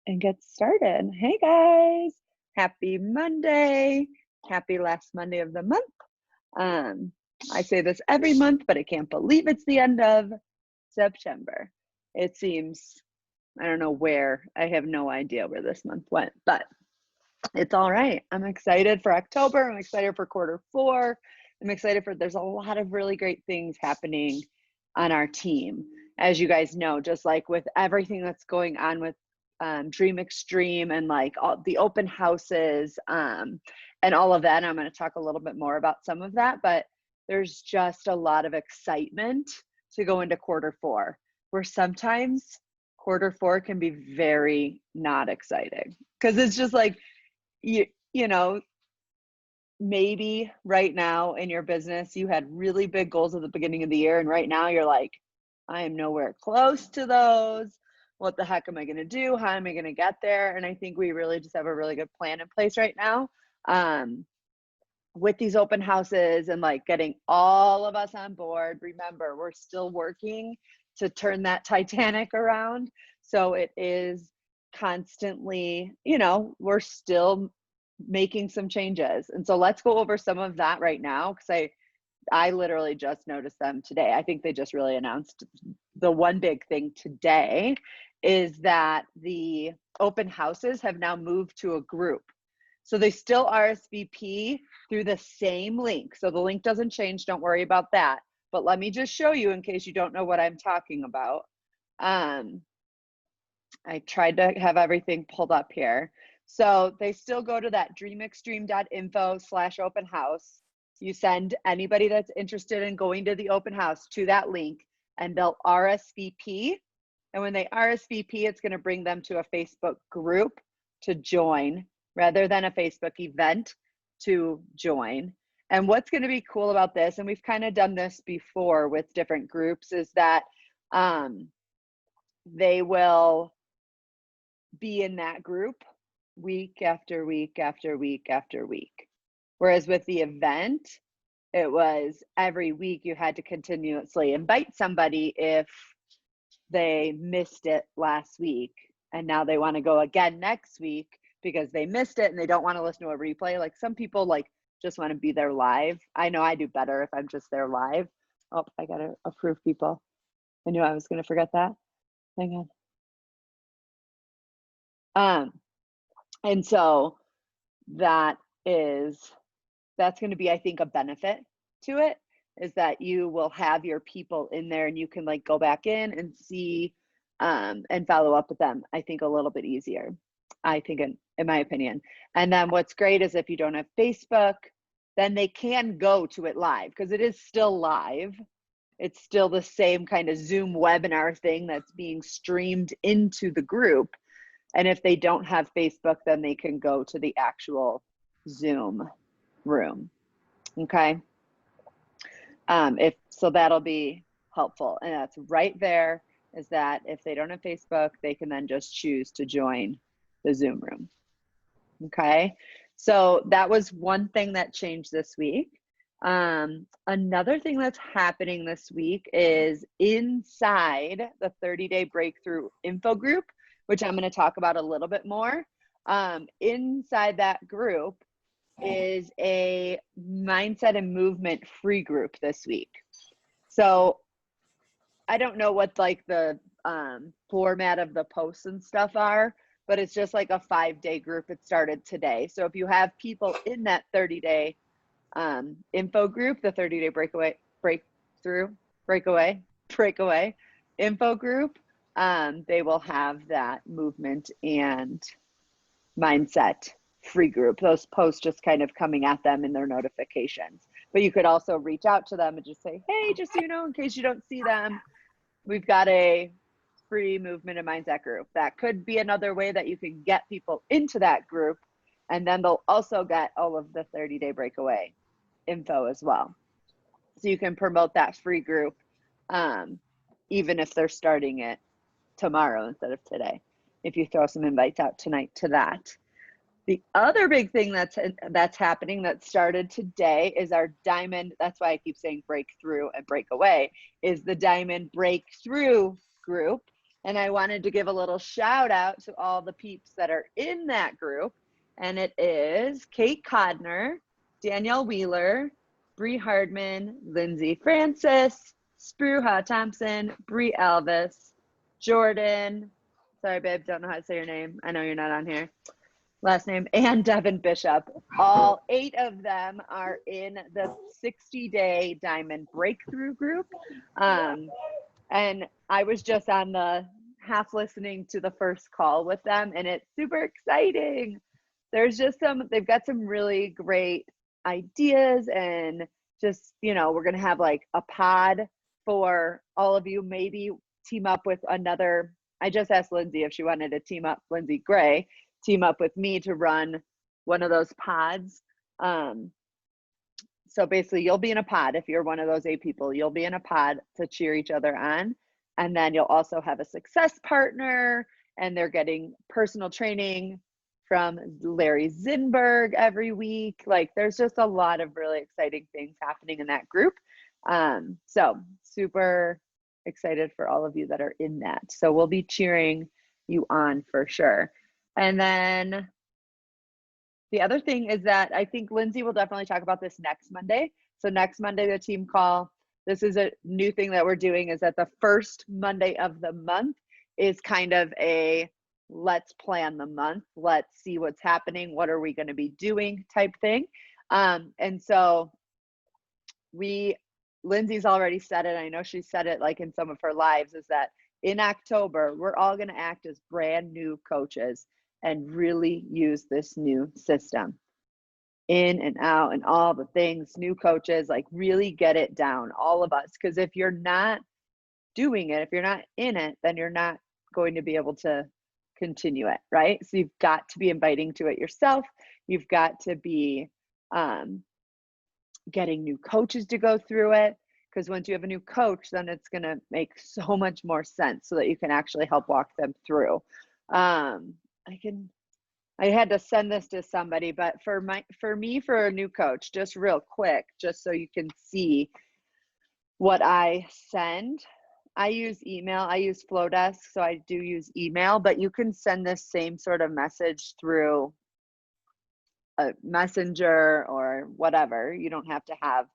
and get started. Hey guys, happy Monday. Happy last Monday of the month. Um, I say this every month, but I can't believe it's the end of September. It seems, I don't know where, I have no idea where this month went, but it's all right. I'm excited for October. I'm excited for quarter 4. I'm excited there's a lot of really great things happening on our team. As you guys know, just like with everything that's going on with Dream Extreme and like all the open houses and all of that. And I'm going to talk a little bit more about some of that, but there's just a lot of excitement to go into quarter 4, where sometimes quarter 4 can be very not exciting because it's just like, you know, maybe right now in your business, you had really big goals at the beginning of the year. And right now you're like, I am nowhere close to those. What the heck am I going to do? How am I going to get there? And I think we really just have a really good plan in place right now with these open houses and like getting all of us on board. Remember, we're still working to turn that Titanic around. So it is constantly, we're still making some changes. And so let's go over some of that right now, because I literally just noticed them today. I think they just really announced the one big thing today is that the open houses have now moved to a group. So they still RSVP through the same link. So the link doesn't change. Don't worry about that. But let me just show you in case you don't know what I'm talking about. I tried to have everything pulled up here. So they still go to that dreamextreme.info/open house. You send anybody that's interested in going to the open house to that link and they'll RSVP. And when they RSVP, it's going to bring them to a Facebook group to join rather than a Facebook event to join. And what's going to be cool about this, and we've kind of done this before with different groups, is that they will be in that group week after week after week after week. Whereas with the event, it was every week you had to continuously invite somebody if they missed it last week. And now they want to go again next week because they missed it and they don't want to listen to a replay. Like some people like just want to be there live. I know I do better if I'm just there live. Oh, I got to approve people. I knew I was going to forget that. Hang on. And so that's going to be, I think, a benefit to it, is that you will have your people in there and you can like go back in and see and follow up with them, I think, a little bit easier, I think, in my opinion. And then what's great is if you don't have Facebook, then they can go to it live because it is still live. It's still the same kind of Zoom webinar thing that's being streamed into the group. And if they don't have Facebook, then they can go to the actual Zoom room. Okay. So that'll be helpful. And that's right there, is that if they don't have Facebook, they can then just choose to join the Zoom room. Okay. So that was one thing that changed this week. Another thing that's happening this week is inside the 30-day breakthrough info group, which I'm going to talk about a little bit more. Inside that group is a mindset and movement free group this week. So I don't know what like the format of the posts and stuff are, but it's just like a 5-day group. It started today. So if you have people in that 30-day info group, the 30-day breakaway info group, they will have that movement and mindset free group. Those posts just kind of coming at them in their notifications. But you could also reach out to them and just say, hey, just so you know, in case you don't see them, we've got a free movement and mindset group. That could be another way that you can get people into that group. And then they'll also get all of the 30-day breakaway info as well. So you can promote that free group even if they're starting it tomorrow instead of today, if you throw some invites out tonight to that. The other big thing that's happening that started today is our Diamond, that's why I keep saying breakthrough and breakaway, is the Diamond Breakthrough group. And I wanted to give a little shout out to all the peeps that are in that group. And it is Kate Codner, Danielle Wheeler, Bree Hardman, Lindsay Francis, Spruha Thompson, Bree Elvis, Jordan. Sorry, babe, don't know how to say your name. I know you're not on here. Last name, and Devin Bishop. All 8 of them are in the 60-day Diamond Breakthrough group. And I was just on the half listening to the first call with them, and it's super exciting. There's just they've got some really great ideas, and just, you know, we're going to have like a pod for all of you, maybe team up with another. I just asked Lindsay if she wanted to team up, Lindsay Gray, team up with me to run one of those pods. So basically you'll be in a pod. If you're one of those 8 people, you'll be in a pod to cheer each other on. And then you'll also have a success partner, and they're getting personal training from Larry Zinberg every week. Like, there's just a lot of really exciting things happening in that group. So super excited for all of you that are in that. So we'll be cheering you on for sure. And then the other thing is that I think Lindsay will definitely talk about this next Monday. So next Monday, the team call, this is a new thing that we're doing, is that the first Monday of the month is kind of a let's plan the month. Let's see what's happening. What are we going to be doing type thing. And so Lindsay's already said it. I know she said it like in some of her lives, is that in October, we're all going to act as brand new coaches and really use this new system in and out and all the things, new coaches, like really get it down, all of us. Because if you're not doing it, if you're not in it, then you're not going to be able to continue it, right? So you've got to be inviting to it yourself. You've got to be getting new coaches to go through it. Because once you have a new coach, then it's going to make so much more sense so that you can actually help walk them through. I had to send this to somebody, but for me, for a new coach, just real quick, just so you can see what I send. I use email. I use Flowdesk, so I do use email, but you can send this same sort of message through a messenger or whatever. You don't have to have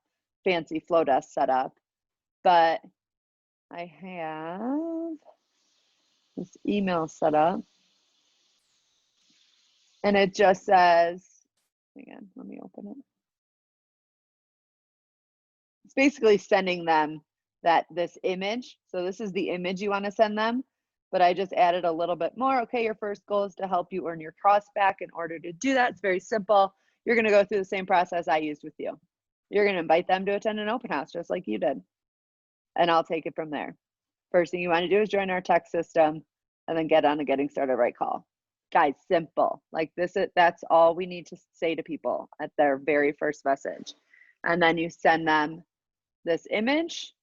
fancy Flowdesk set up, but I have this email set up, and it just says, again, let me open it. It's basically sending them this image. So this is the image you want to send them, but I just added a little bit more. Okay, your first goal is to help you earn your cross back. In order to do that, it's very simple. You're going to go through the same process I used with you. You're going to invite them to attend an open house just like you did, and I'll take it from there. First thing you want to do is join our text system and then get on a getting started right call. Guys, simple. Like that's all we need to say to people at their very first message. And then you send them this image,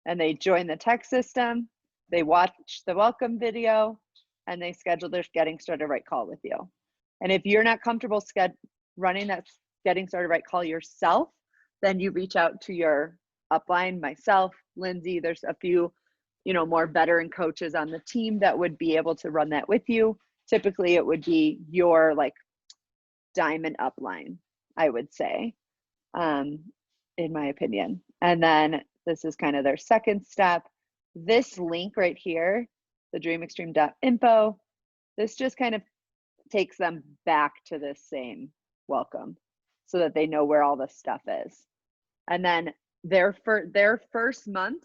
and they join the text system, they watch the welcome video, and they schedule their getting started right call with you. And if you're not comfortable running that getting started right call yourself, then you reach out to your upline, myself, Lindsay. There's a few, more veteran coaches on the team that would be able to run that with you. Typically it would be your like diamond upline, I would say, in my opinion. And then this is kind of their second step. This link right here, the dreamextreme.info, this just kind of takes them back to this same welcome so that they know where all this stuff is. And then their first month,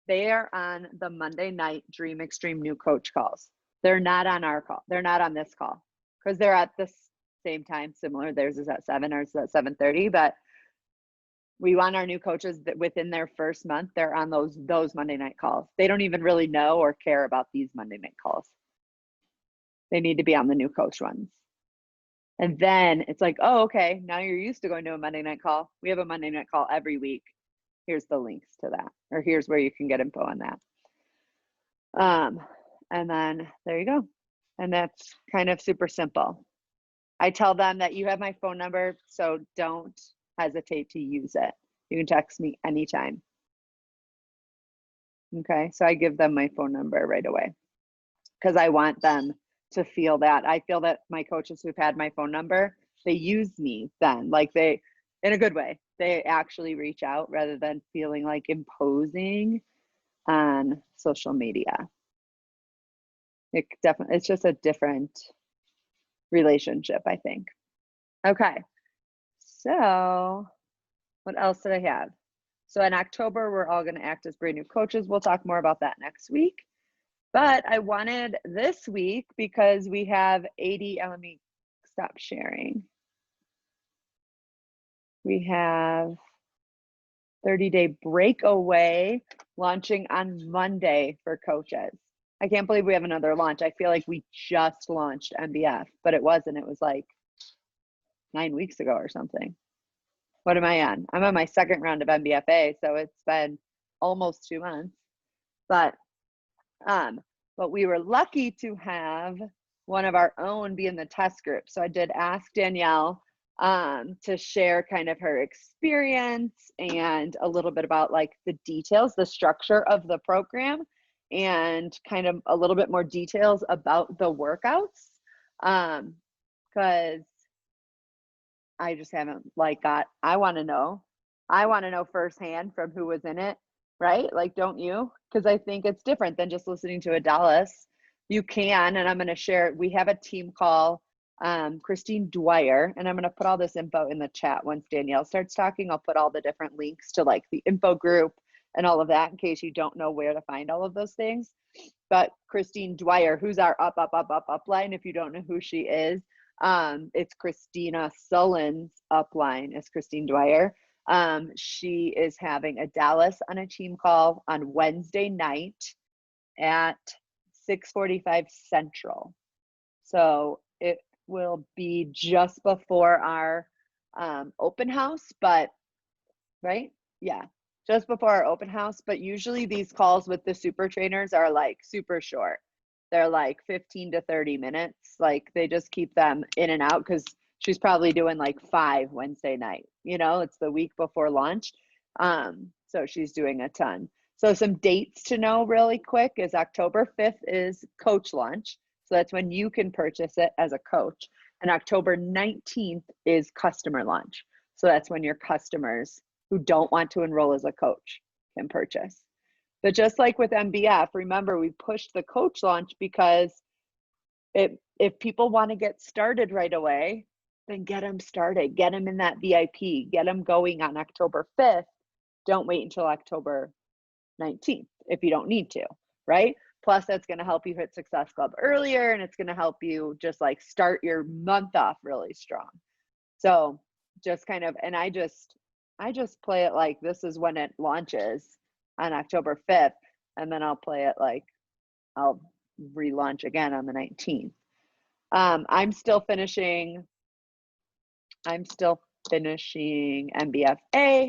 they are on the Monday night Dream Extreme new coach calls. They're not on our call. They're not on this call because they're at the same time, similar. Theirs is at 7, ours is at 7:30, but we want our new coaches that within their first month, they're on those Monday night calls. They don't even really know or care about these Monday night calls. They need to be on the new coach ones. And then it's like, oh, okay, now you're used to going to a Monday night call. We have a Monday night call every week. Here's the links to that, or here's where you can get info on that. And then there you go. And that's kind of super simple. I tell them that you have my phone number, so don't hesitate to use it. You can text me anytime. Okay. So I give them my phone number right away because I want them to feel that. I feel that my coaches who've had my phone number, they use me then, like they, in a good way, they actually reach out rather than feeling like imposing on social media. It's just a different relationship, I think. Okay. So what else did I have? So in October, we're all going to act as brand new coaches. We'll talk more about that next week. But I wanted this week because we have 80, let me stop sharing. We have 30-day breakaway launching on Monday for coaches. I can't believe we have another launch. I feel like we just launched MBF, but it wasn't. It was like 9 weeks ago or something. What am I on? I'm on my second round of MBFA, so it's been almost 2 months. But we were lucky to have one of our own be in the test group. So I did ask Danielle to share kind of her experience and a little bit about like the details, the structure of the program, and kind of a little bit more details about the workouts. Because I just haven't I want to know firsthand from who was in it, right? Like, don't you? Because I think it's different than just listening to a Dallas. You can, and I'm going to share it. We have a team call, Christine Dwyer, and I'm going to put all this info in the chat once Danielle starts talking. I'll put all the different links to like the info group and all of that in case you don't know where to find all of those things. But Christine Dwyer, who's our upline, if you don't know who she is, it's Christina Sullen's upline is Christine Dwyer. She is having a Dallas on a team call on Wednesday night at 6:45 Central. So it will be just before our open house, but right? Yeah, just before our open house. But usually these calls with the super trainers are like super short. They're like 15 to 30 minutes. Like they just keep them in and out because she's probably doing like 5 Wednesday night. You know, it's the week before launch. So she's doing a ton. So some dates to know really quick is October 5th is coach launch. So that's when you can purchase it as a coach. And October 19th is customer launch. So that's when your customers who don't want to enroll as a coach can purchase. But just like with MBF, remember we pushed the coach launch because if people want to get started right away, then get them started, get them in that VIP, get them going on October 5th. Don't wait until October 19th if you don't need to, right? Plus that's going to help you hit Success Club earlier, and it's going to help you just like start your month off really strong. So just kind of, and I just play it like this is when it launches on October 5th, and then I'll play it like I'll relaunch again on the 19th. I'm still finishing MBFA,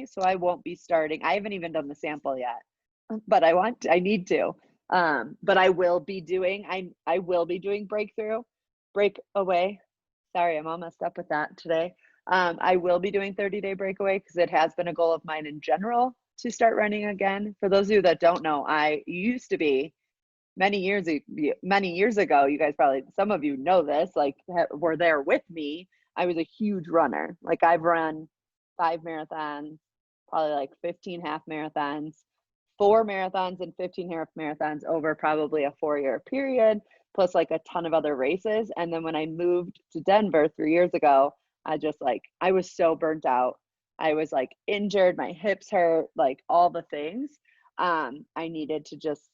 so I won't be starting. I haven't even done the sample yet, but I need to. But I will be doing Breakaway. Sorry, I'm all messed up with that today. I will be doing 30-day breakaway because it has been a goal of mine in general to start running again. For those of you that don't know, I used to be many years ago, you guys probably, some of you know this, like were there with me. I was a huge runner. Like I've run 5 marathons, probably like 15 half marathons, 4 marathons and 15 half marathons over probably a 4-year period, plus like a ton of other races. And then when I moved to Denver 3 years ago, I was so burnt out. I was like injured, my hips hurt, like all the things. I needed to just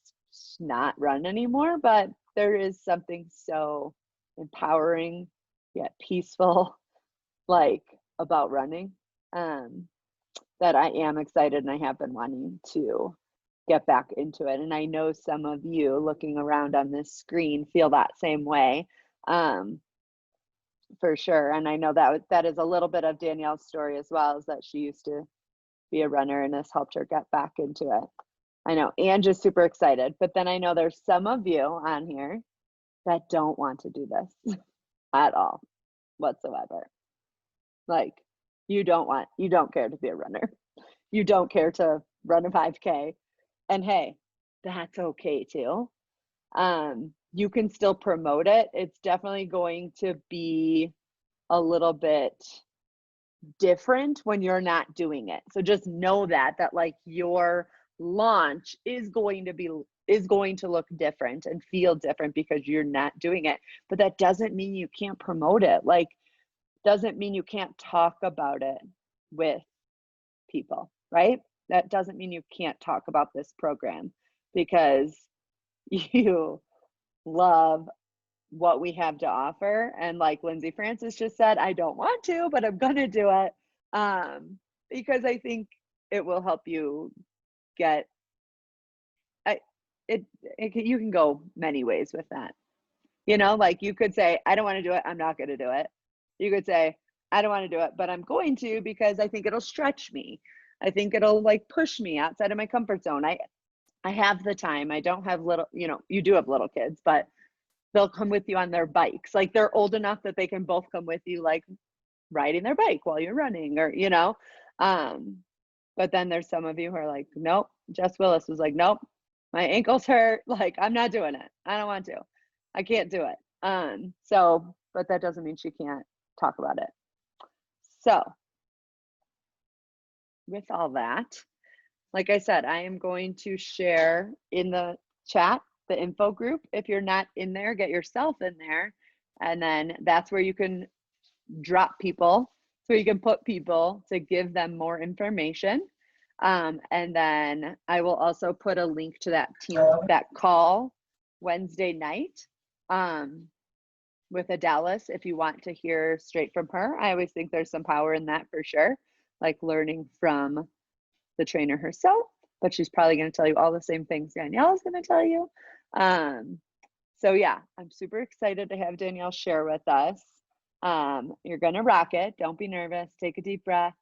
not run anymore, but there is something so empowering yet peaceful like about running that I am excited, and I have been wanting to get back into it. And I know some of you looking around on this screen feel that same way, for sure. And I know that is a little bit of Danielle's story as well, is that she used to be a runner and this helped her get back into it. I know Ange is super excited, but then I know there's some of you on here that don't want to do this at all whatsoever. Like you don't care to be a runner. You don't care to run a 5K. And hey, that's okay too. You can still promote it. It's definitely going to be a little bit different when you're not doing it. So just know that like your launch is going to look different and feel different because you're not doing it. But that doesn't mean you can't promote it. Like, doesn't mean you can't talk about it with people, right? That doesn't mean you can't talk about this program because you love what we have to offer. And like Lindsay Francis just said, I don't want to, but I'm going to do it because I think it will help you get you can go many ways with that. You know, like you could say, I don't want to do it. I'm not going to do it. You could say, I don't want to do it, but I'm going to because I think it'll stretch me. I think it'll like push me outside of my comfort zone. I have the time. I don't have little, you know, you do have little kids, but they'll come with you on their bikes. Like they're old enough that they can both come with you, like riding their bike while you're running or, you know. But then there's some of you who are like, nope. Jess Willis was like, nope, my ankles hurt. Like, I'm not doing it. I don't want to. I can't do it. So, but that doesn't mean she can't talk about it. So with all that, like I said, I am going to share in the chat the info group. If you're not in there, get yourself in there. And then that's where you can drop people. So you can put people to give them more information. And then I will also put a link to that call Wednesday night with Adalis if you want to hear straight from her. I always think there's some power in that for sure, like learning from the trainer herself, but she's probably going to tell you all the same things Danielle is going to tell you. So yeah, I'm super excited to have Danielle share with us. You're going to rock it. Don't be nervous. Take a deep breath.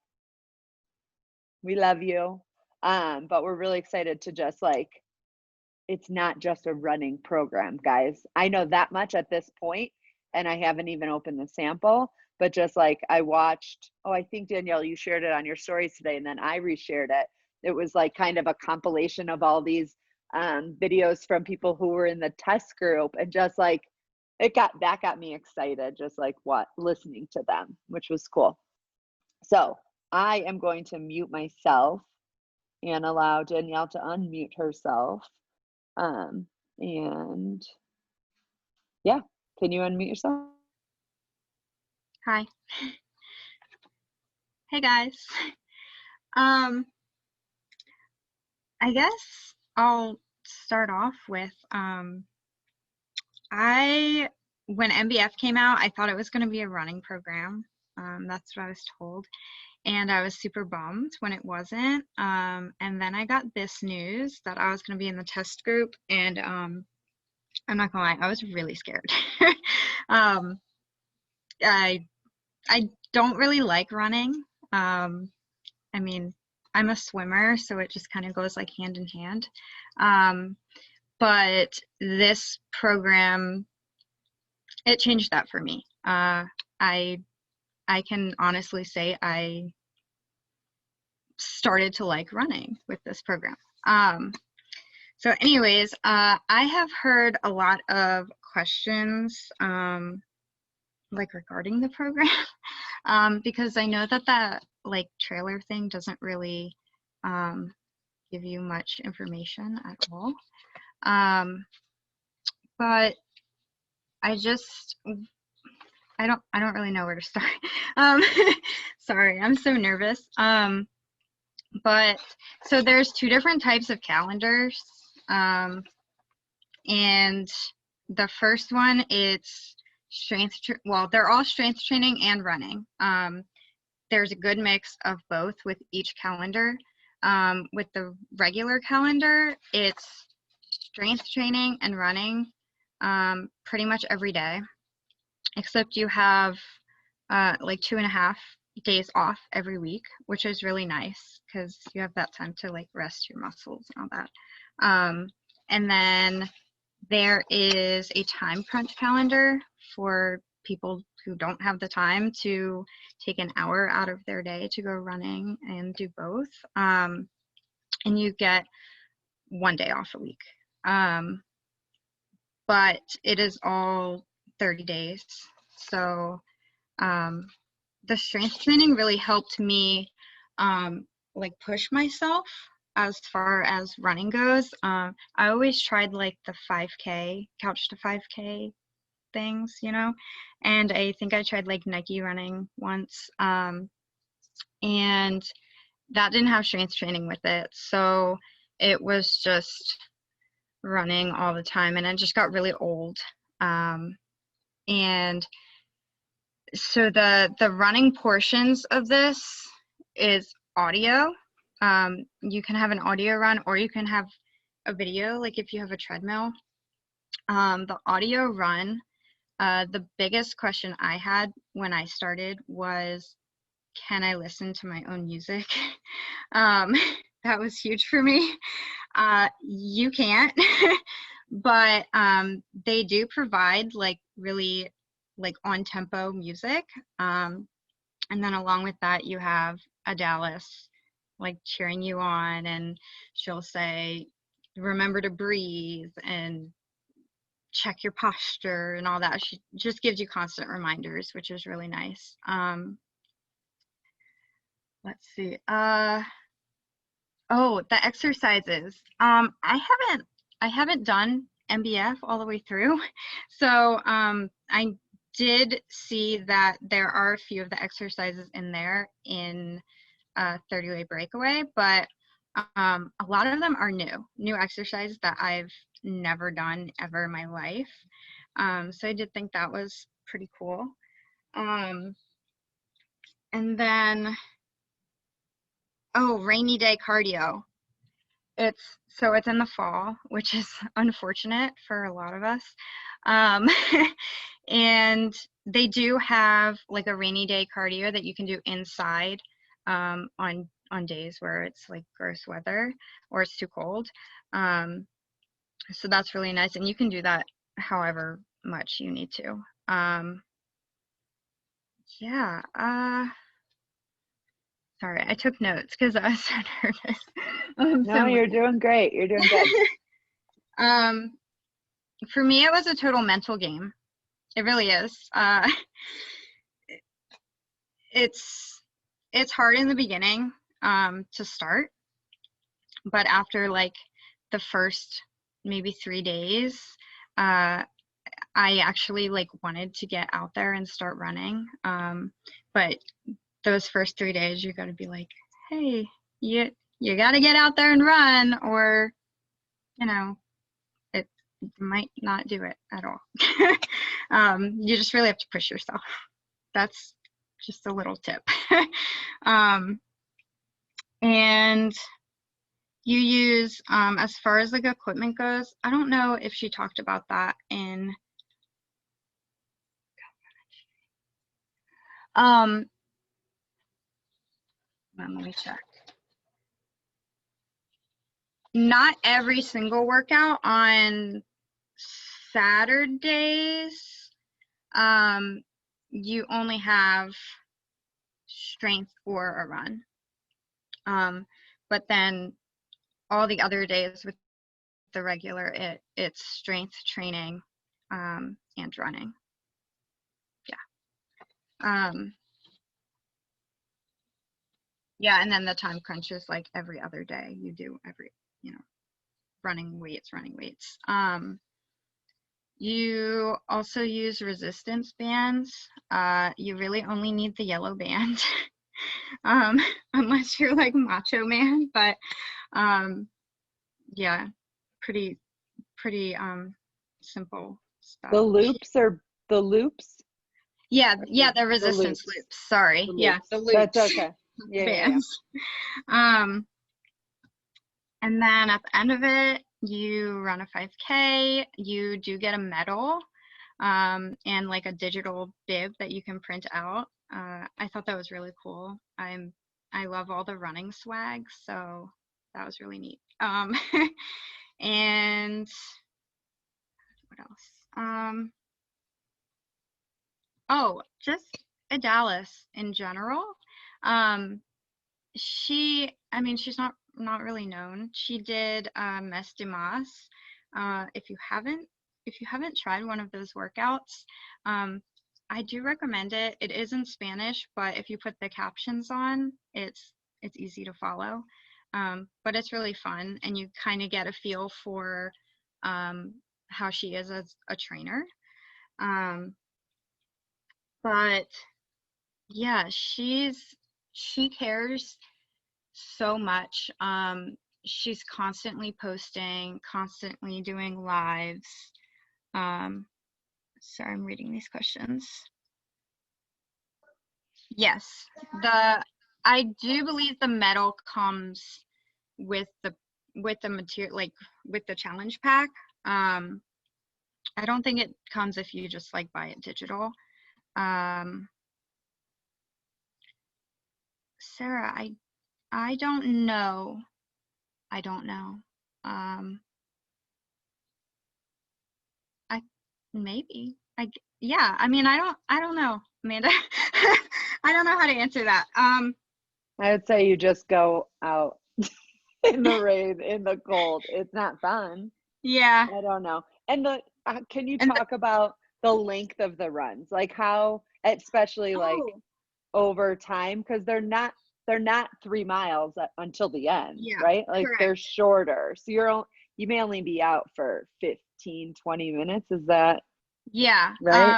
We love you. But we're really excited to just like, it's not just a running program, guys. I know that much at this point, and I haven't even opened the sample, but just like I watched, I think Danielle, you shared it on your stories today, and then I reshared it. It was like kind of a compilation of all these videos from people who were in the test group, and just like that got me excited, just like listening to them, which was cool. So I am going to mute myself and allow Danielle to unmute herself. And yeah, can you unmute yourself? Hi. Hey guys. I guess I'll start off with when MBF came out, I thought it was going to be a running program. That's what I was told. And I was super bummed when it wasn't. And then I got this news that I was going to be in the test group, and I'm not gonna lie, I was really scared. I don't really like running. I mean, I'm a swimmer, so it just kind of goes like hand in hand. But this program, it changed that for me. I can honestly say I started to like running with this program. So anyways, I have heard a lot of questions like regarding the program because I know that like trailer thing doesn't really give you much information at all. But I don't really know where to start. Sorry, I'm so nervous. But so there's two different types of calendars. And the first one, it's they're all strength training and running. There's a good mix of both with each calendar. With the regular calendar, it's strength training and running pretty much every day, except you have like 2.5 days off every week, which is really nice because you have that time to like rest your muscles and all that. And then there is a time crunch calendar for people who don't have the time to take an hour out of their day to go running and do both. And you get one day off a week. But it is all 30 days. So the strength training really helped me like push myself as far as running goes. I always tried like the 5K, couch to 5K things, you know, and I think I tried like Nike running once, and that didn't have strength training with it. So it was just running all the time, and it just got really old. And so the running portions of this is audio. You can have an audio run, or you can have a video, like if you have a treadmill. The audio run, the biggest question I had when I started was, can I listen to my own music? That was huge for me. You can't, but they do provide like really like on tempo music. And then along with that, you have a Dallas like cheering you on, and she'll say, remember to breathe and check your posture and all that. She just gives you constant reminders, which is really nice. Let's see. Oh, the exercises. I haven't done MBF all the way through. So I did see that there are a few of the exercises in there in 30-way breakaway, but a lot of them are new exercises that I've never done ever in my life. So I did think that was pretty cool. And then, oh, rainy day cardio. It's in the fall, which is unfortunate for a lot of us. And they do have like a rainy day cardio that you can do inside on days where it's like gross weather or it's too cold. So that's really nice, and you can do that however much you need to. Yeah. Sorry, I took notes because I was so nervous. No, you're doing great. You're doing good. For me, it was a total mental game. It really is. It's hard in the beginning to start, but after like the first maybe 3 days, I actually like wanted to get out there and start running. But those first 3 days, you got to be like, hey, you got to get out there and run, or you know, it might not do it at all. You just really have to push yourself. That's just a little tip. And you use, as far as like equipment goes, I don't know if she talked about that in let me check. Not every single workout on Saturdays. You only have strength or a run. But then all the other days with the regular, it's strength training and running. Yeah. Yeah, and then the time crunch is like every other day. You do every, running weights. You also use resistance bands. You really only need the yellow band, unless you're like Macho Man. But yeah, pretty simple stuff. The loops are the loops? Yeah, the resistance loops. Sorry. Yeah, the loops. That's okay. Bands. Yeah. And then at the end of it, you run a 5K. You do get a medal and like a digital bib that you can print out. I thought that was really cool. I love all the running swag, so that was really neat. And what else? Oh, just Dallas in general. She's not not really known. She did Mes de Mas. If you haven't tried one of those workouts, I do recommend it. It is in Spanish, but if you put the captions on, it's easy to follow. But it's really fun, and you kind of get a feel for how she is as a trainer. But yeah, she cares so much. She's constantly posting, constantly doing lives. Sorry, I'm reading these questions. Yes, I do believe the medal comes with the material, like with the challenge pack. I don't think it comes if you just like buy it digital. Sarah, I don't know. I don't know. I maybe. Yeah, I mean, I don't know, Amanda. I don't know how to answer that. I would say you just go out in the rain, in the cold. It's not fun. Yeah. I don't know. And can you And talk about the length of the runs? Like how, especially like oh, over time, because they're not 3 miles until the end, yeah, right? Like they're correct. shorter. So you may only be out for 15, 20 minutes. Is that Yeah. right?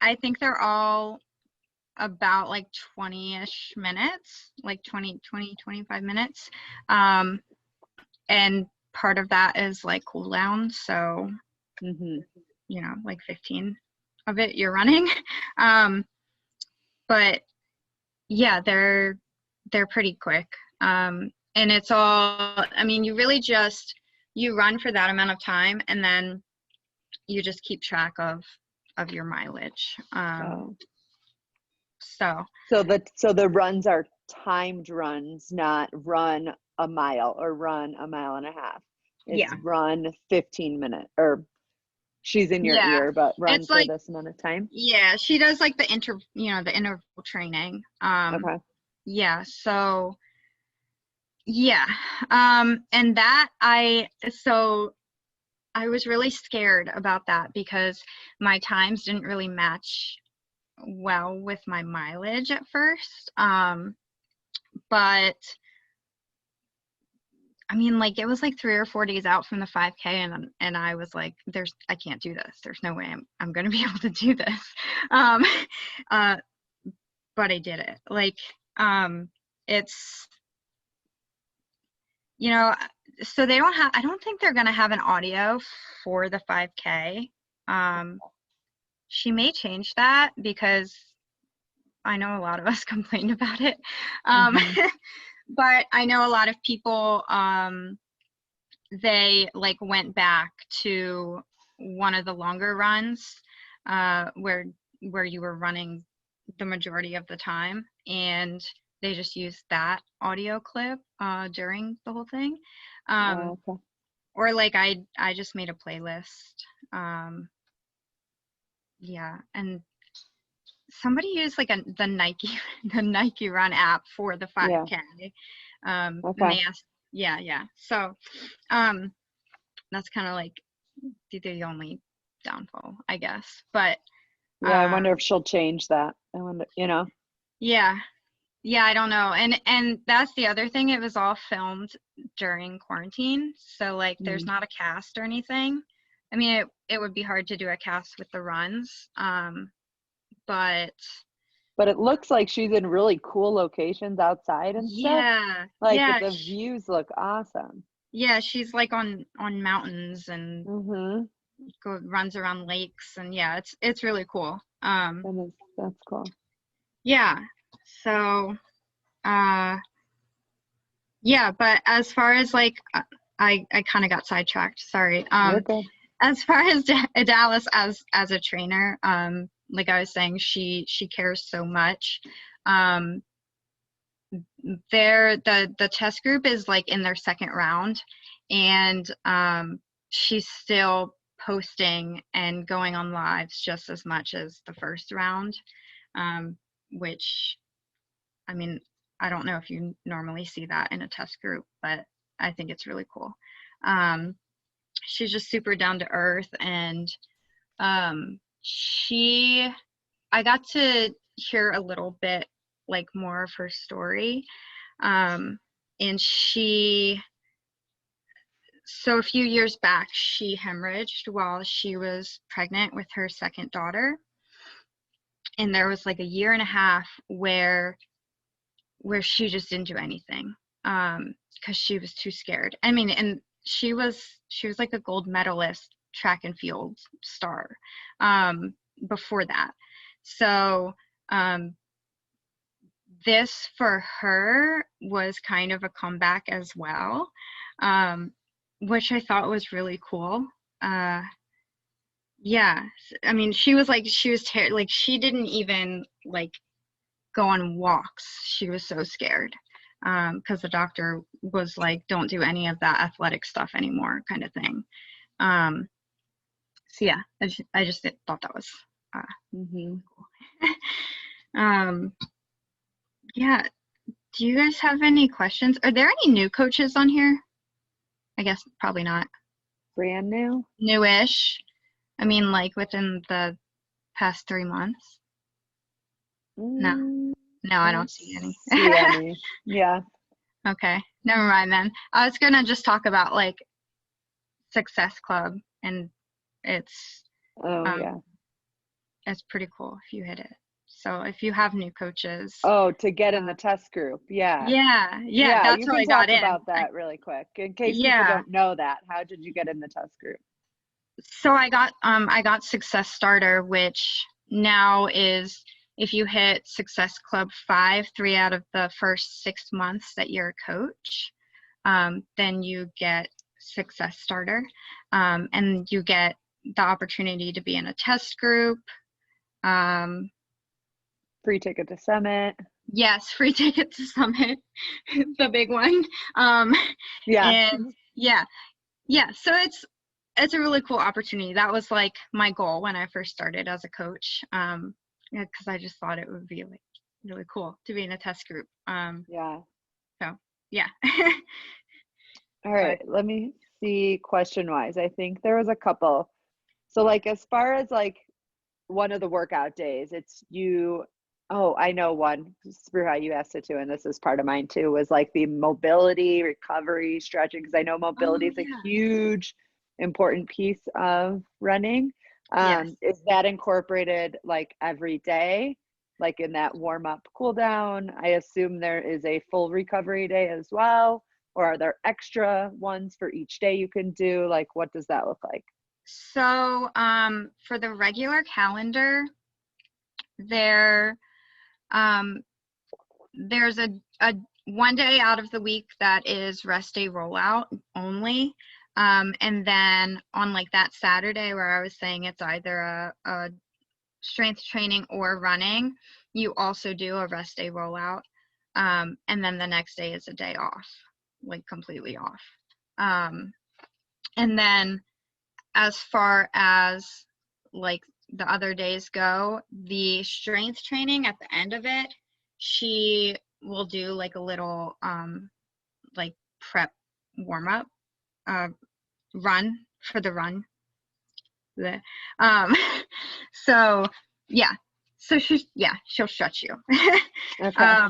I think they're all about like 20-ish minutes, like 25 minutes. And part of that is like cool down, so Mm-hmm. like 15 of it you're running. But yeah, they're pretty quick. And it's all, I mean, you run for that amount of time, and then you just keep track of your mileage. Oh. So So the runs are timed runs, not run a mile or run a mile and a half. It's yeah, run 15 minutes, or she's in your yeah, ear, but run it's for like, this amount of time. yeah, she does like the interval training. Okay. Yeah, so yeah, and so I was really scared about that because my times didn't really match well with my mileage at first. But I mean, like, it was like 3 or 4 days out from the 5K, and I was like, I can't do this. There's no way I'm gonna be able to do this. Um, uh, but I did it. Like, it's you know, so I don't think they're gonna have an audio for the 5K. She may change that because I know a lot of us complained about it. Mm-hmm. But I know a lot of people, they like went back to one of the longer runs, where you were running the majority of the time, and they just used that audio clip during the whole thing. Oh, okay. Or like I just made a playlist. Yeah, and somebody used like the Nike the Nike Run app for the Yeah. 5K. And Okay. they asked, yeah. So that's kind of like the only downfall, I guess. But Yeah. I uh, wonder if she'll change that. I wonder. yeah, yeah, I don't know. And that's the other thing. It was all filmed during quarantine, so like there's Mm. not a cast or anything. I mean, it would be hard to do a cast with the runs, but But it looks like she's in really cool locations outside and stuff. yeah, Like yeah, the views look awesome. yeah. She's like on mountains and Mm-hmm. runs around lakes, and yeah, it's really cool. That's cool. Yeah. So, uh, yeah, but as far as like, I kind of got sidetracked. Sorry. You're good. As far as Dallas as a trainer, like I was saying, she cares so much. Um, the test group is like in their second round, and she's still posting and going on lives just as much as the first round, which I mean, I don't know if you normally see that in a test group, but I think it's really cool. She's just super down to earth, and I got to hear a little bit like more of her story. And so a few years back, she hemorrhaged while she was pregnant with her second daughter. And there was like a year and a half where she just didn't do anything because she was too scared. I mean, and she was like a gold medalist track and field star before that. So this for her was kind of a comeback as well, which I thought was really cool. Yeah, I mean, she didn't even like go on walks. She was so scared because the doctor was like, don't do any of that athletic stuff anymore, kind of thing. So yeah, I just thought that was cool. Yeah, do you guys have any questions? Are there any new coaches on here? I guess probably not. Brand new? Newish. I mean, like within the past 3 months. No, I don't see any. See any. Yeah. Okay, never mind then. I was gonna just talk about like Success Club, and it's it's pretty cool if you hit it. So if you have new coaches. Oh, to get in the test group. Yeah. Yeah, that's how I got in. You can talk about that really quick in case people don't know that. How did you get in the test group? So I got Success Starter, which now is, if you hit Success Club 5, 3 out of the first 6 months that you're a coach, then you get Success Starter, and you get the opportunity to be in a test group. Free ticket to Summit. Yes, free ticket to Summit, the big one. Yeah. And yeah. So it's a really cool opportunity. That was like my goal when I first started as a coach, because I just thought it would be like really cool to be in a test group. Yeah. So yeah. All right, let me see question wise. I think there was a couple. So like as far as like one of the workout days, it's you. Oh, I know one. Through how you asked it too, and this is part of mine too, was like the mobility, recovery, stretching, because I know mobility is a huge, important piece of running. Yes. Is that incorporated like every day, like in that warm up, cool down? I assume there is a full recovery day as well, or are there extra ones for each day you can do? Like, what does that look like? So for the regular calendar, there's a 1 day out of the week that is rest day rollout only, and then on like that Saturday where I was saying it's either a strength training or running, you also do a rest day rollout, and then the next day is a day off, like completely off. And then as far as like the other days go, the strength training at the end of it, she will do like a little like prep warm up run for the run. So yeah, so she'll stretch you. Okay.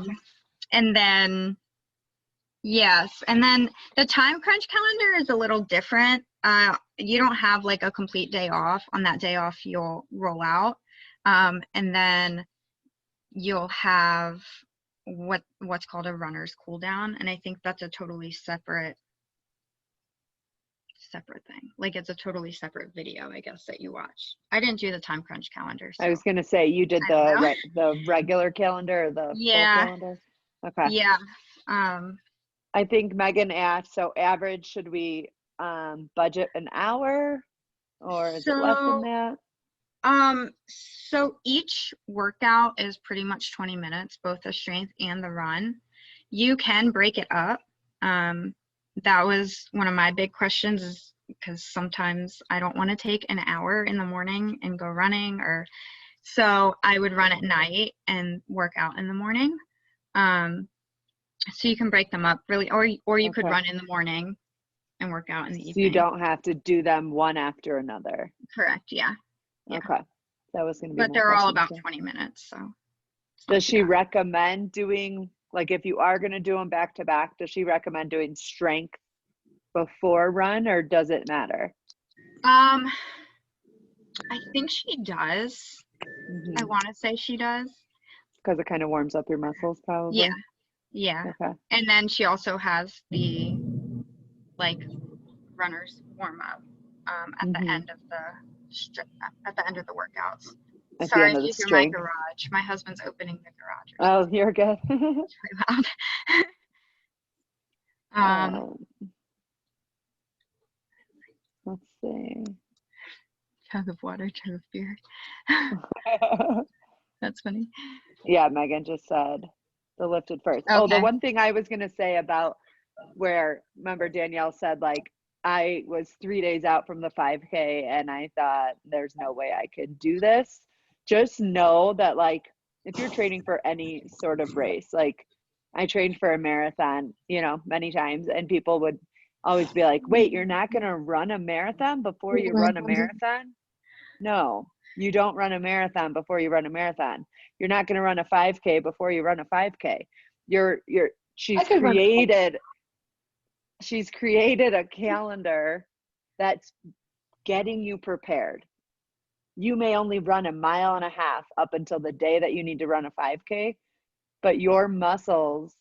And then yes, and then the time crunch calendar is a little different. You don't have like a complete day off. On that day off, you'll roll out, and then you'll have what's called a runner's cool down, and I think that's a totally separate thing. Like it's a totally separate video, I guess, that you watch. I didn't do the time crunch calendar. So I was gonna say you did the regular calendar or the full calendar. Okay. Yeah. I think Megan asked, so average, should we budget an hour or is it less than that? So each workout is pretty much 20 minutes, both the strength and the run. You can break it up. That was one of my big questions, is because sometimes I don't want to take an hour in the morning and go running, so I would run at night and work out in the morning. So you can break them up really, or you could Okay. run in the morning and work out in the So you evening. don't have to do them one after another. Correct. Yeah. Yeah. Okay. That was going to be But my they're all question about too. 20 minutes. So it's not Does too she bad. recommend doing, like, if you are going to do them back to back, does she recommend doing strength before run, or does it matter? I think she does. I Mm-hmm. want to say she does. Because it kind of warms up your muscles, Yeah. probably. Yeah. Okay. And then she also has the like runners warm up at the Mm-hmm. end of at the end of the workouts. At the Sorry end if of the you hear my strength. garage. My husband's opening the garage or Oh, something. you're good. It's really loud. um, let's see. Jug of water, jug of beer. That's funny. Yeah, Megan just said the lifted first. Oh, the Okay. one thing I was going to say about where, remember Danielle said, like, I was 3 days out from the 5K and I thought there's no way I could do this. Just know that, like, if you're training for any sort of race, like I trained for a marathon, many times, and people would always be like, wait, you're not going to run a marathon before you run a marathon? No, you don't run a marathon before you run a marathon. You're not going to run a 5K before you run a 5K. She's created a calendar that's getting you prepared. You may only run a mile and a half up until the day that you need to run a 5K, but your muscles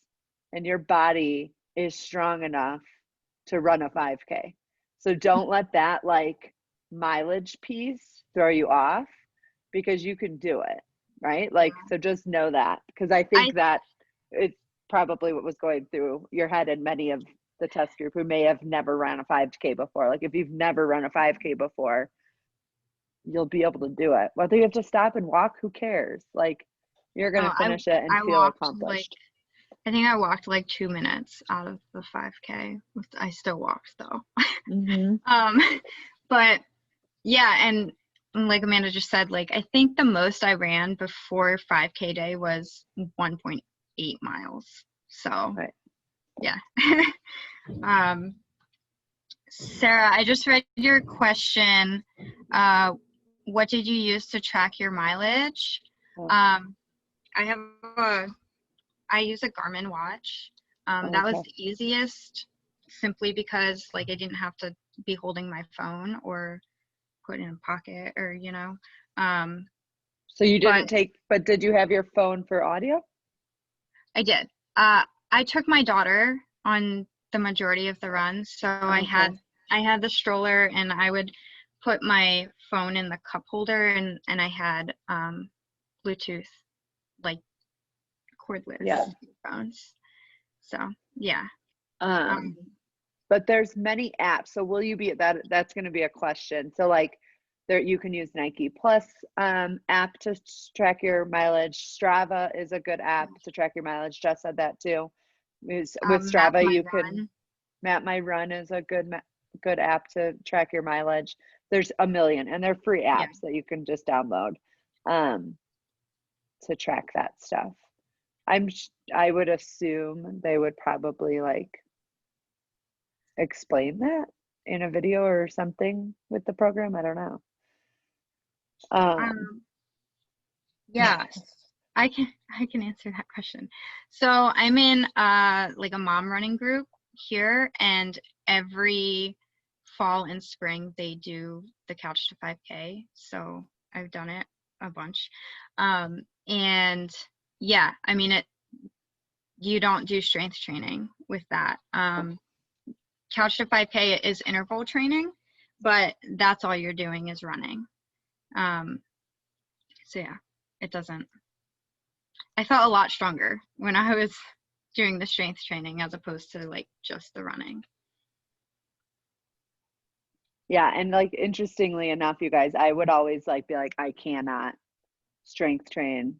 and your body is strong enough to run a 5K. So don't let that like mileage piece throw you off, because you can do it, right? Like, so just know that, because I I think that it's probably what was going through your head and many of the test group who may have never run a 5K before. Like, if you've never run a 5K before, you'll be able to do it. Whether you have to stop and walk, who cares? Like, you're going oh, to finish it and I feel walked like accomplished. I think I walked like 2 minutes out of the 5K. I still walked though. Mm-hmm. But yeah, and like Amanda just said, like I think the most I ran before 5K day was 1.8 miles. So Right. yeah. Sarah, I just read your question. What did you use to track your mileage? Oh, I have I use a Garmin watch. That was okay. the easiest, simply because like I didn't have to be holding my phone or put it in a pocket or So you but didn't but did you have your phone for audio? I did. I took my daughter on the majority of the runs, so I Okay. had the stroller, and I would put my phone in the cup holder, and I had Bluetooth, like cordless Yeah. phones. So yeah. Um, but there's many apps. So will you be that's going to be a question. So like there, you can use Nike Plus app to track your mileage. Strava is a good app to track your mileage. Jess said that too. With Map Strava, My you can Run. Map My Run is a good app to track your mileage. There's a million, and they're free Yeah. apps that you can just download to track that stuff. I would assume they would probably like explain that in a video or something with the program. I don't know. Um, yeah, I can answer that question. So I'm in like a mom running group here, and every fall and spring they do the Couch to 5K. So I've done it a bunch. And yeah, I mean you don't do strength training with that. Couch to 5K is interval training, but that's all you're doing is running. So yeah, it doesn't. I felt a lot stronger when I was doing the strength training as opposed to like just the running. Yeah, and like interestingly enough, you guys, I would always like be like, I cannot strength train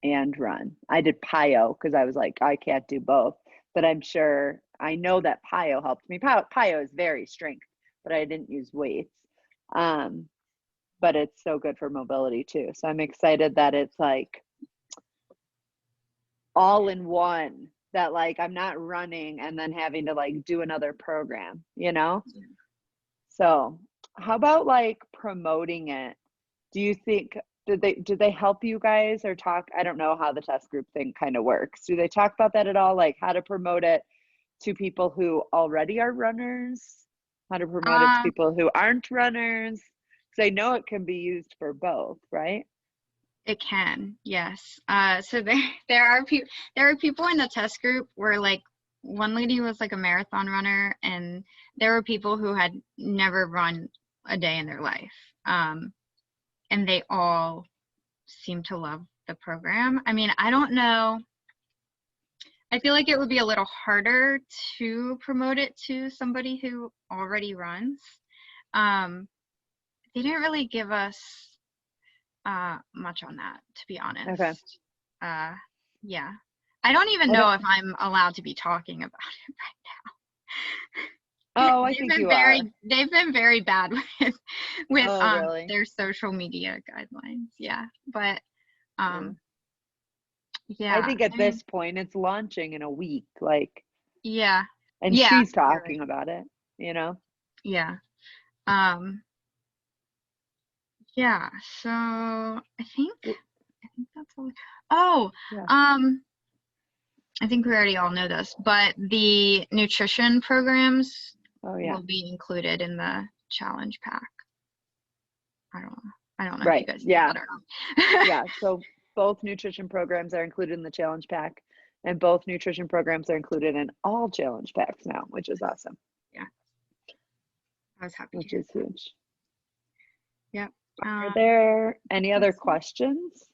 and run. I did PIO because I was like, I can't do both. But I know that PIO helped me. PIO is very strength, but I didn't use weights. But it's so good for mobility too. So I'm excited that it's like all in one that like I'm not running and then having to like do another program, you know? So how about like promoting it? Do you think did they help you guys or talk? I don't know how the test group thing kind of works. Do they talk about that at all? Like how to promote it to people who already are runners? How to promote it to Um, people who aren't runners? Because I know it can be used for both, right? it can, yes. So there are people in the test group where like one lady was like a marathon runner, and there were people who had never run a day in their life. And they all seem to love the program. I mean, I don't know. I feel like it would be a little harder to promote it to somebody who already runs. Um, they didn't really give us much on that, to be Okay. honest. Uh, yeah. I don't even I know don't, if I'm allowed to be talking about it right now. oh, I They've think been you are. very bad with Oh, really? their social media guidelines. Yeah. But Yeah. um I yeah, think at I mean, this point it's launching in a week, like, yeah. and Yeah, she's you're right. talking about it, you know? Yeah. Um yeah, so I think that's all. Oh, Yeah. um I think we already all know this, but the nutrition programs Oh, yeah. will be included in the challenge pack. I don't know. I don't know if you Right. guys know Yeah. that or not. Yeah. So both nutrition programs are included in the challenge pack, and both nutrition programs are included in all challenge packs now, which is awesome, Yeah, I was happy to which hear is that. huge. Yep. Are I there think any other that's it. questions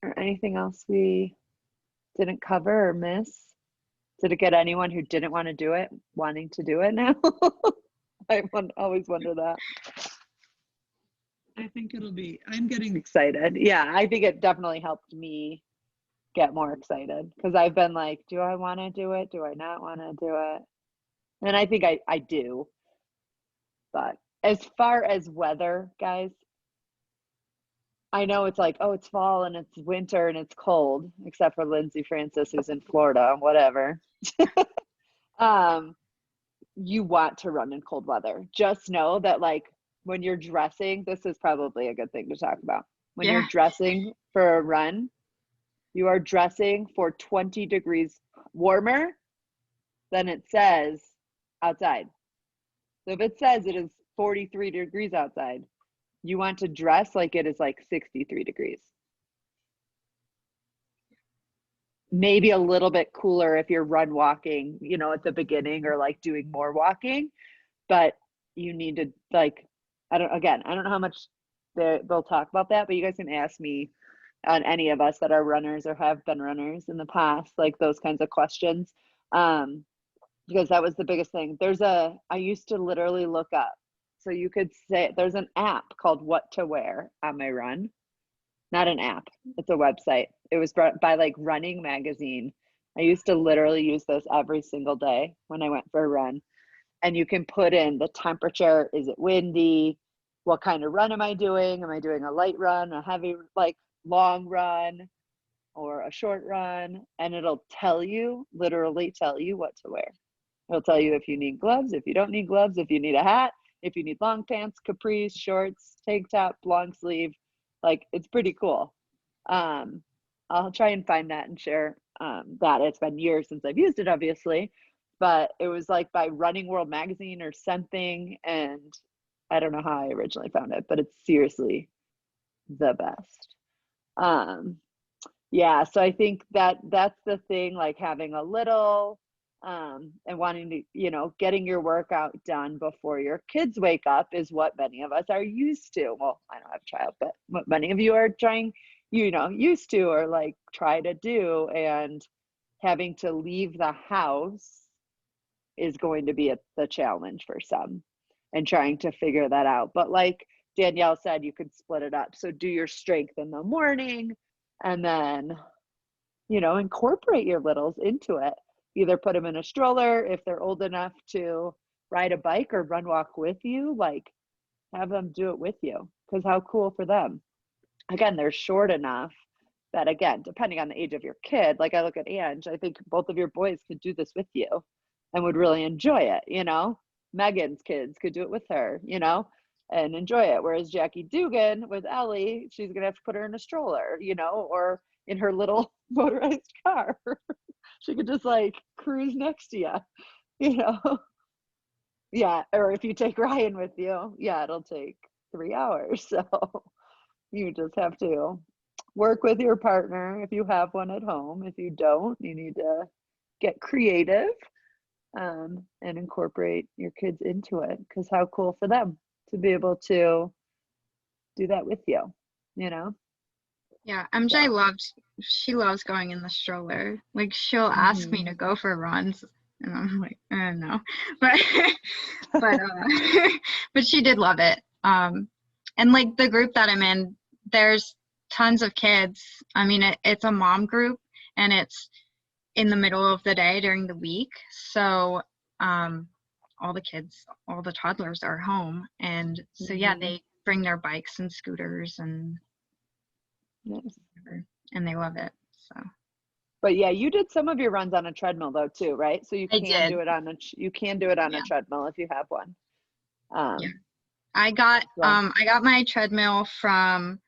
or anything else we didn't cover or miss? Did it get anyone who didn't want to do it wanting to do it now? Always wonder that. I think it'll be, I'm getting excited. Yeah, I think it definitely helped me get more excited because I've been like, do I want to do it? Do I not want to do it? And I think I do. But as far as weather, guys, I know it's like, oh, it's fall and it's winter and it's cold, except for Lindsay Francis who's in Florida, whatever. Um, you want to run in cold weather. Just know that like when you're dressing, this is probably a good thing to talk about. When you're Yeah. dressing for a run, you are dressing for 20 degrees warmer than it says outside. So if it says it is 43 degrees outside, you want to dress like it is like 63 degrees. Maybe a little bit cooler if you're run walking, you know, at the beginning or like doing more walking, but you need to like, I don't know how much they'll talk about that, but you guys can ask me on any of us that are runners or have been runners in the past, like those kinds of questions. Um, because that was the biggest thing. I used to literally look up. So you could say there's an app called What to Wear on my run. Not an app, it's a website. It was brought by like Running Magazine. I used to literally use this every single day when I went for a run. And you can put in the temperature. Is it windy? What kind of run am I doing? Am I doing a light run, a heavy, like long run, or a short run? And it'll tell you, literally tell you what to wear. It'll tell you if you need gloves, if you don't need gloves, if you need a hat, if you need long pants, capris, shorts, tank top, long sleeve. Like it's pretty cool. Um, I'll try and find that and share that. It's been years since I've used it, obviously, but it was like by Running World Magazine or something. And I don't know how I originally found it, but it's seriously the best. Um, yeah, so I think that's the thing, like having a little and wanting to, you know, getting your workout done before your kids wake up is what many of us are used to. Well, I don't have a child, but what many of you are trying, you know, used to or like try to do, and having to leave the house is going to be the challenge for some and trying to figure that out. But like Danielle said, you could split it up. So do your strength in the morning and then, you know, incorporate your littles into it. Either put them in a stroller if they're old enough to ride a bike or run walk with you, like have them do it with you because how cool for them. Again, they're short enough that, again, depending on the age of your kid, like I look at Ange, I think both of your boys could do this with you and would really enjoy it, you know? Megan's kids could do it with her, you know, and enjoy it. Whereas Jackie Dugan with Ellie, she's gonna have to put her in a stroller, you know, or in her little motorized car. She could just like cruise next to you, you know? Yeah. Or if you take Ryan with you, yeah, it'll take 3 hours. So you just have to work with your partner if you have one at home. If you don't, you need to get creative, and incorporate your kids into it, because how cool for them to be able to do that with you, you know? Yeah, MJ she loves going in the stroller. Like she'll ask me to go for runs and I'm like, no. But but but she did love it. And like the group that I'm in, there's tons of kids. I mean, it's a mom group and it's in the middle of the day during the week. So all the kids, all the toddlers are home. And so yeah, they bring their bikes and scooters and Nice. and they love it. So But yeah, you did some of your runs on a treadmill though too, right? So you I can did. do it on a Yeah. treadmill if you have one. Yeah. I got Well, I got my treadmill from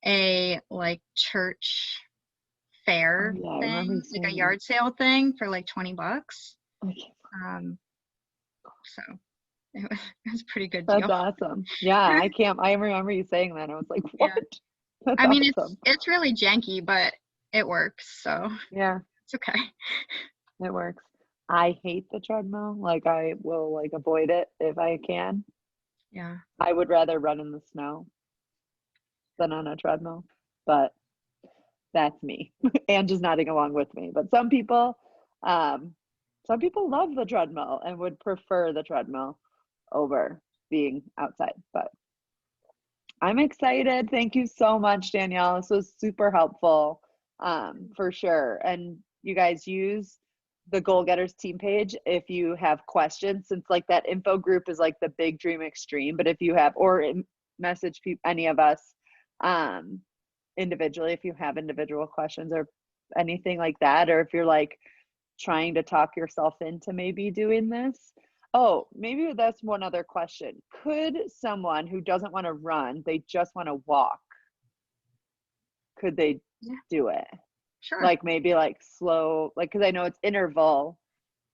a like church oh fair yeah, I remember you thing, like a saying yard sale thing for like $20. that. Okay. So it was a pretty good That's deal. awesome. Yeah, I remember you saying that. I was like, what? Yeah. That's I mean awesome. it's really janky, but it works, so Yeah, it's okay. it works. I hate the treadmill. Like I will like avoid it if I can. Yeah. I would rather run in the snow than on a treadmill, but that's me. And just nodding along with me. But um, some people love the treadmill and would prefer the treadmill over being outside. But I'm excited. Thank you so much, Danielle. This was super helpful, for sure. And you guys use the Goal Getters team page if you have questions, since like that info group is like the Big Dream Extreme. But if you have, or message any of us individually if you have individual questions or anything like that, or if you're like trying to talk yourself into maybe doing this. Oh, maybe that's one other question. Could someone who doesn't want to run, they just want to walk, could they Yeah, do it? sure. Like maybe like slow, like, because I know it's interval.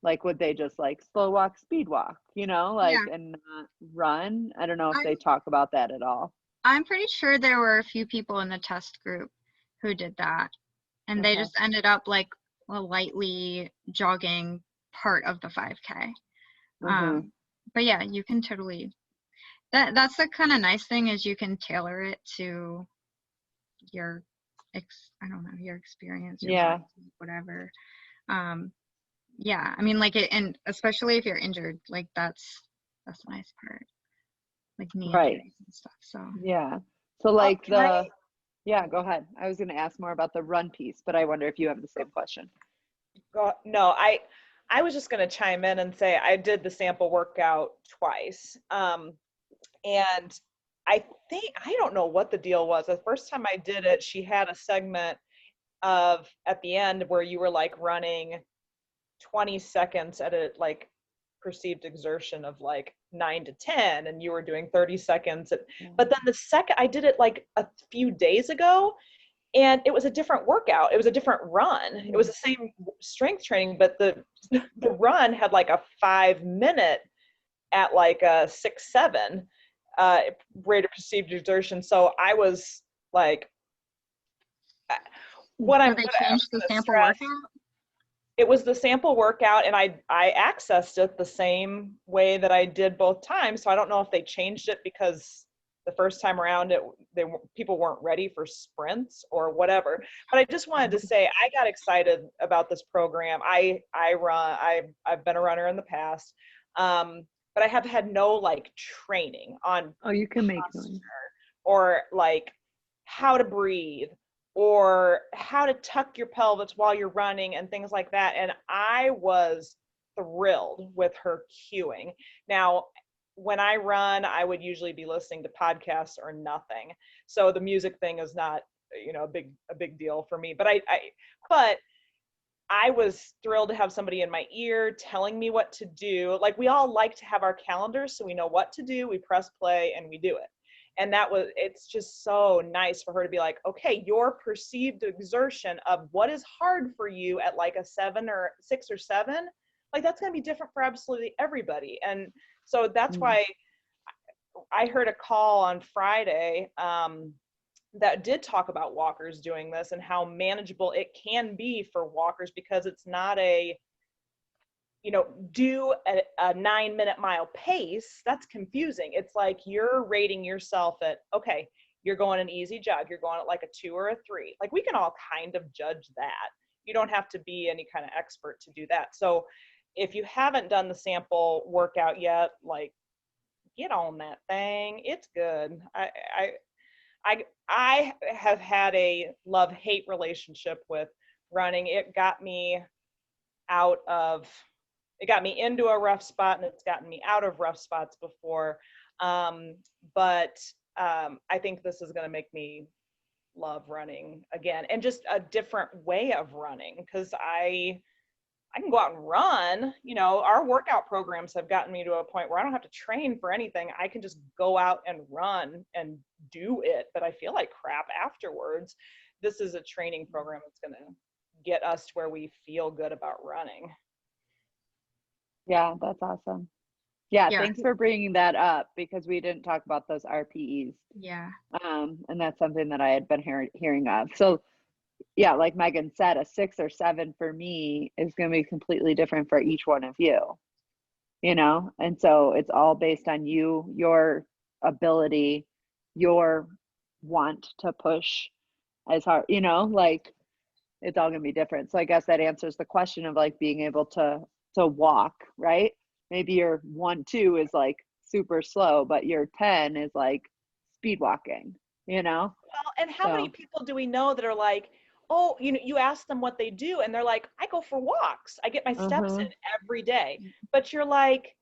Like, would they just like slow walk, speed walk, you know, like, Yeah. and not run? I don't know if they I'm talk about that at all. I'm pretty sure there were a few people in the test group who did that. And they Okay. just ended up like a lightly jogging part of the 5K. Mm-hmm. But yeah, you can totally that's the kind of nice thing is you can tailor it to your I don't know, your experience, your Yeah. body, whatever. Yeah, I mean like it, and especially if you're injured, like that's the nice part. Like knee Right. injuries and stuff. So Yeah. So like Can I? yeah, go ahead. I was going to ask more about the run piece, but I wonder if you have the same question. No, I was just going to chime in and say I did the sample workout twice. And I don't know what the deal was. The first time I did it, she had a segment of at the end where you were like running 20 seconds at a like perceived exertion of like 9 to 10 and you were doing 30 seconds but then the second I did it like a few days ago and it was a different workout. It was a different run. It was the same strength training, but the run had like a 5 minute at like a 6-7 rate of perceived exertion. So I was like, what so I'm they going changed the to sample stress, workout? it was the sample workout and I accessed it the same way that I did both times. So I don't know if they changed it because the first time around people weren't ready for sprints or whatever. But I just wanted to say I got excited about this program. I've been a runner in the past. But I have had no like training on Oh, you can make posture noise. or like how to breathe or how to tuck your pelvis while you're running and things like that. And I was thrilled with her cueing. Now, when I run, I would usually be listening to podcasts or nothing. So the music thing is not you know, a big deal for me. But but I was thrilled to have somebody in my ear telling me what to do. Like, we all like to have our calendars so we know what to do. We press play and we do it. And it's just so nice for her to be like, okay, your perceived exertion of what is hard for you at like a 7 or 6 or 7, like that's going to be different for absolutely everybody. And so that's why I heard a call on Friday that did talk about walkers doing this and how manageable it can be for walkers, because it's not a, you know, do a 9-minute mile pace. That's confusing. It's like you're rating yourself at, okay, you're going an easy jog. You're going at like a 2 or a 3. Like, we can all kind of judge that. You don't have to be any kind of expert to do that. So if you haven't done the sample workout yet, like, get on that thing. It's good. I have had a love-hate relationship with running. It got me into a rough spot, and it's gotten me out of rough spots before. But I think this is going to make me love running again, and just a different way of running, because I can go out and run. You know, our workout programs have gotten me to a point where I don't have to train for anything. I can just go out and run and do it, but I feel like crap afterwards. This is a training program that's going to get us to where we feel good about running. Yeah, that's awesome. Yeah, Yeah. thanks for bringing that up, because we didn't talk about those RPEs. Yeah. And that's something that I had been hearing of. So yeah, like Megan said, a 6 or 7 for me is going to be completely different for each one of you, you know? And so it's all based on you, your ability, your want to push as hard, you know, like, it's all going to be different. So I guess that answers the question of like being able to walk, right? Maybe your 1-2 is like super slow, but your 10 is like speed walking, you know? Well, and how many people do we know that are like, oh, you know, you ask them what they do and they're like, I go for walks. I get my steps in every day. But you're like,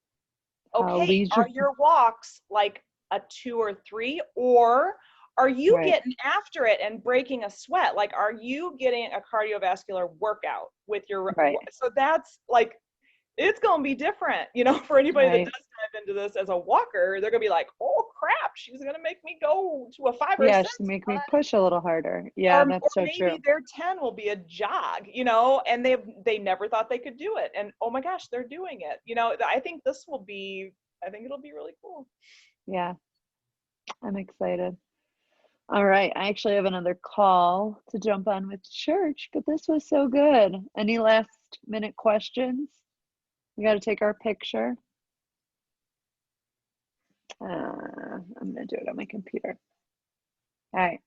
okay, are your walks like a 2 or 3, or are you getting after it and breaking a sweat? Like, are you getting a cardiovascular workout with your, so that's like, it's going to be different, you know, for anybody that does dive into this as a walker. They're going to be like, oh crap, she's going to make me go to a 5 or 6. Yeah, she's make me push a little harder. Yeah, that's so true. Maybe their 10 will be a jog, you know, and they never thought they could do it. And oh my gosh, they're doing it. You know, I think it'll be really cool. Yeah, I'm excited. All right, I actually have another call to jump on with church, but this was so good. Any last minute questions? We got to take our picture. I'm going to do it on my computer. All right.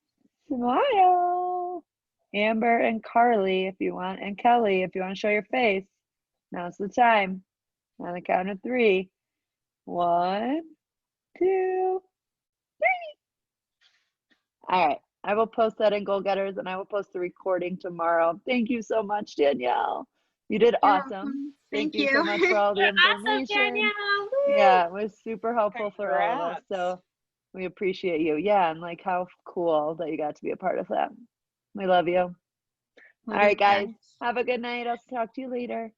Smile. Amber and Carly, if you want, and Kelly, if you want to show your face. Now's the time. On the count of 3. 1, 2, 3. All right. I will post that in Goal Getters, and I will post the recording tomorrow. Thank you so much, Danielle. You did awesome. Thank you so much for all the information. Awesome, Danielle. Yeah, it was super helpful for all of us. So we appreciate you. Yeah, and like how cool that you got to be a part of that. We love you. All right, guys. Have a good night. I'll talk to you later.